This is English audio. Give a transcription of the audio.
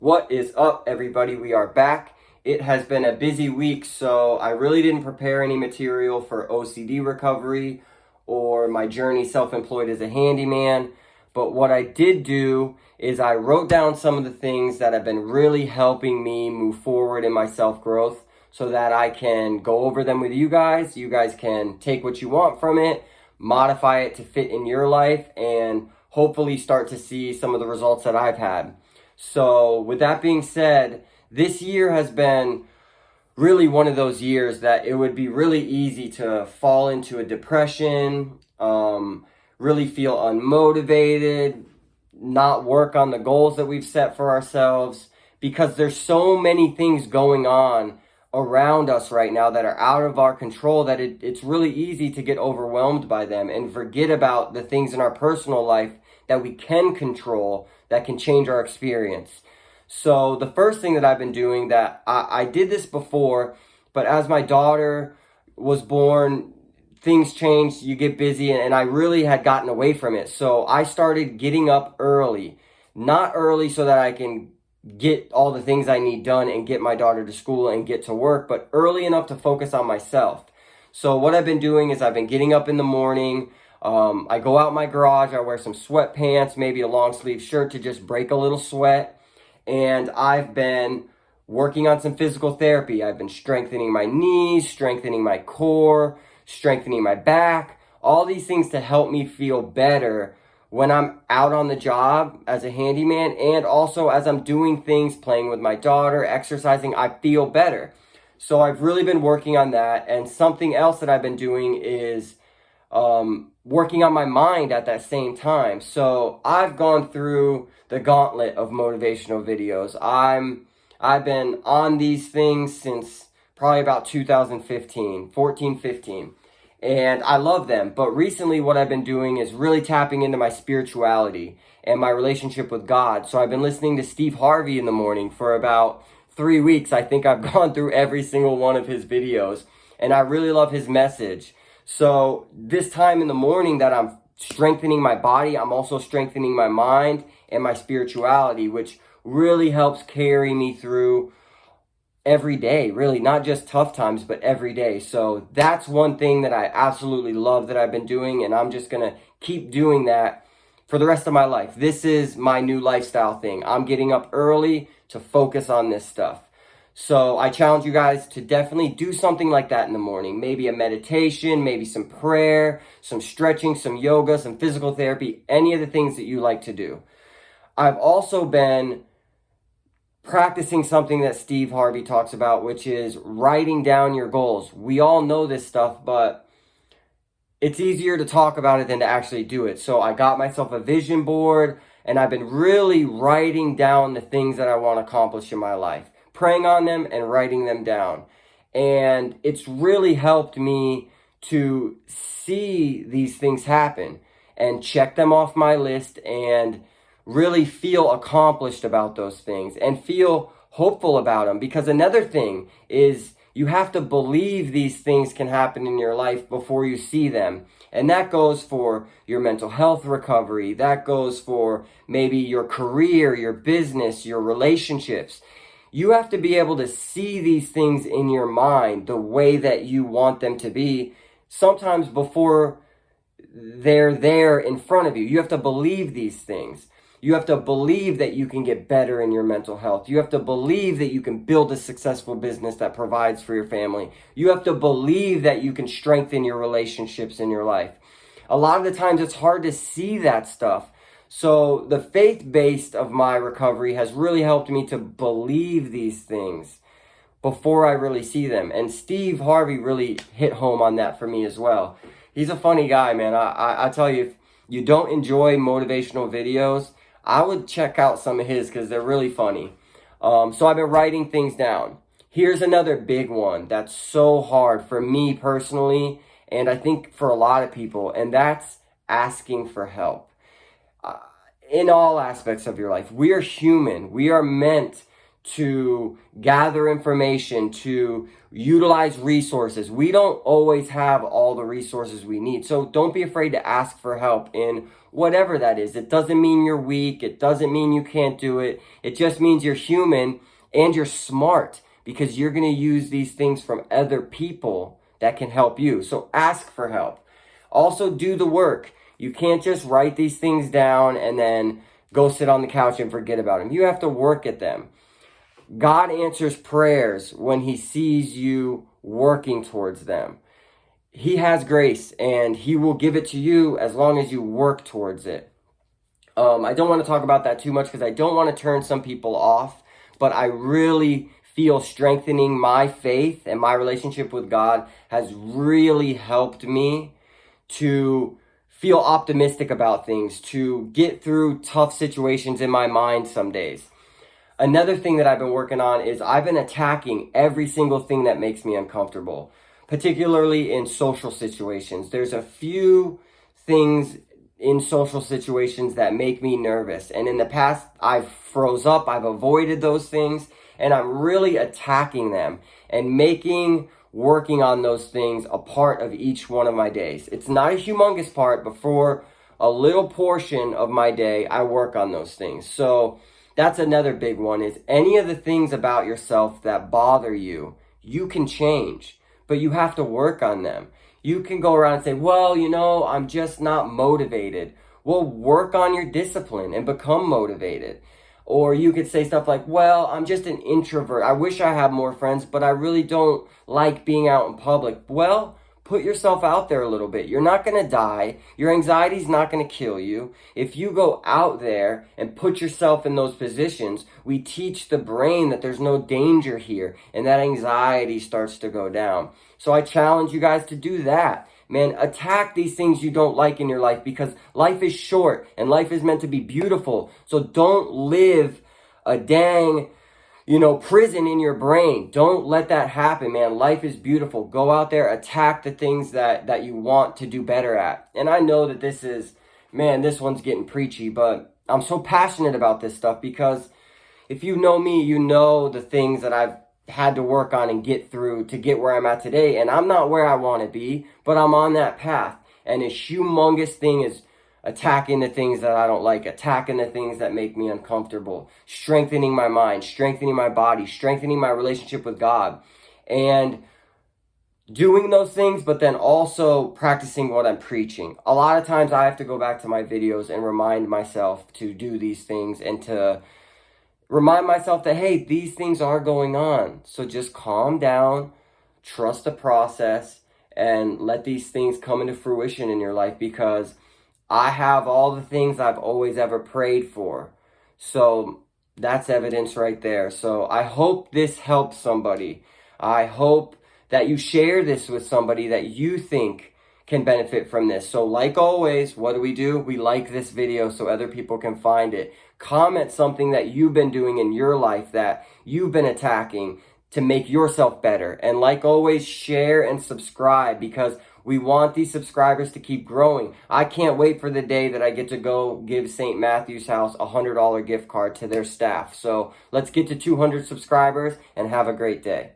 What is up, everybody? We are back. It has been a busy week, so I really didn't prepare any material for OCD recovery or my journey self-employed as a handyman. But what I did do is I wrote down some of the things that have been really helping me move forward in my self-growth so that I can go over them with you guys. You guys can take what you want from it, modify it to fit in your life, and hopefully start to see some of the results that I've had. So with that being said, this year has been really one of those years that it would be really easy to fall into a depression, really feel unmotivated, not work on the goals that we've set for ourselves, because there's so many things going on around us right now that are out of our control that it's really easy to get overwhelmed by them and forget about the things in our personal life that we can control that can change our experience. So the first thing that I've been doing, that I did this before, but as my daughter was born, things changed, you get busy, and I really had gotten away from it. So I started getting up early. Not early so that I can get all the things I need done and get my daughter to school and get to work, but early enough to focus on myself. So what I've been doing is I've been getting up in the morning. I go out in my garage, I wear some sweatpants, maybe a long sleeve shirt to just break a little sweat. And I've been working on some physical therapy. I've been strengthening my knees, strengthening my core, strengthening my back, all these things to help me feel better when I'm out on the job as a handyman, and also as I'm doing things, playing with my daughter, exercising, I feel better. So I've really been working on that. And something else that I've been doing is working on my mind at that same time. So I've gone through the gauntlet of motivational videos. I've been on these things since probably about 2015, 14, 15. And I love them. But recently what I've been doing is really tapping into my spirituality and my relationship with God. So I've been listening to Steve Harvey in the morning for about 3 weeks. I think I've gone through every single one of his videos, and I really love his message. So this time in the morning that I'm strengthening my body, I'm also strengthening my mind and my spirituality, which really helps carry me through every day, really, not just tough times, but every day. So that's one thing that I absolutely love that I've been doing, and I'm just going to keep doing that for the rest of my life. This is my new lifestyle thing. I'm getting up early to focus on this stuff. So I challenge you guys to definitely do something like that in the morning. Maybe a meditation, maybe some prayer, some stretching, some yoga, some physical therapy, any of the things that you like to do. I've also been practicing something that Steve Harvey talks about, which is writing down your goals. We all know this stuff, but it's easier to talk about it than to actually do it. So I got myself a vision board, and I've been really writing down the things that I want to accomplish in my life, praying on them and writing them down. And it's really helped me to see these things happen and check them off my list and really feel accomplished about those things and feel hopeful about them. Because another thing is you have to believe these things can happen in your life before you see them. And that goes for your mental health recovery. That goes for maybe your career, your business, your relationships. You have to be able to see these things in your mind the way that you want them to be, sometimes before they're there in front of you. You have to believe these things. You have to believe that you can get better in your mental health. You have to believe that you can build a successful business that provides for your family. You have to believe that you can strengthen your relationships in your life. A lot of the times it's hard to see that stuff. So the faith-based of my recovery has really helped me to believe these things before I really see them. And Steve Harvey really hit home on that for me as well. He's a funny guy, man. I tell you, if you don't enjoy motivational videos, I would check out some of his because they're really funny. So I've been writing things down. Here's another big one that's so hard for me personally, and I think for a lot of people, and that's asking for help. In all aspects of your life, we are human. We are meant to gather information, to utilize resources. We don't always have all the resources we need. So don't be afraid to ask for help in whatever that is. It doesn't mean you're weak. It doesn't mean you can't do it. It just means you're human and you're smart, because you're going to use these things from other people that can help you. So ask for help. Also, do the work. You can't just write these things down and then go sit on the couch and forget about them. You have to work at them. God answers prayers when he sees you working towards them. He has grace and he will give it to you as long as you work towards it. I don't want to talk about that too much because I don't want to turn some people off, but I really feel strengthening my faith and my relationship with God has really helped me to feel optimistic about things, to get through tough situations in my mind some days. Another thing that I've been working on is I've been attacking every single thing that makes me uncomfortable, particularly in social situations. There's a few things in social situations that make me nervous. And in the past, I've froze up, I've avoided those things, and I'm really attacking them and working on those things a part of each one of my days. It's not a humongous part, but for a little portion of my day, I work on those things. So that's another big one, is any of the things about yourself that bother you, you can change, but you have to work on them. You can go around and say, well, I'm just not motivated. Well, work on your discipline and become motivated. Or you could say stuff like, well, I'm just an introvert. I wish I had more friends, but I really don't like being out in public. Well, put yourself out there a little bit. You're not going to die. Your anxiety is not going to kill you. If you go out there and put yourself in those positions, we teach the brain that there's no danger here, and that anxiety starts to go down. So I challenge you guys to do that. Man, attack these things you don't like in your life, because life is short and life is meant to be beautiful. So don't live a dang, prison in your brain. Don't let that happen, man. Life is beautiful. Go out there, attack the things that you want to do better at. And I know that this one's getting preachy, but I'm so passionate about this stuff because if you know me, you know the things that I've had to work on and get through to get where I'm at today. And I'm not where I want to be, but I'm on that path. And a humongous thing is attacking the things that I don't like, attacking the things that make me uncomfortable, strengthening my mind, strengthening my body, strengthening my relationship with God, and doing those things, but then also practicing what I'm preaching. A lot of times I have to go back to my videos and remind myself to do these things and to remind myself that, hey, these things are going on. So just calm down, trust the process, and let these things come into fruition in your life, because I have all the things I've always ever prayed for. So that's evidence right there. So I hope this helps somebody. I hope that you share this with somebody that you think can benefit from this. So like always, what do? We like this video so other people can find it. Comment something that you've been doing in your life that you've been attacking to make yourself better. And like always, share and subscribe, because we want these subscribers to keep growing. I can't wait for the day that I get to go give St. Matthew's House a $100 gift card to their staff. So let's get to 200 subscribers and have a great day.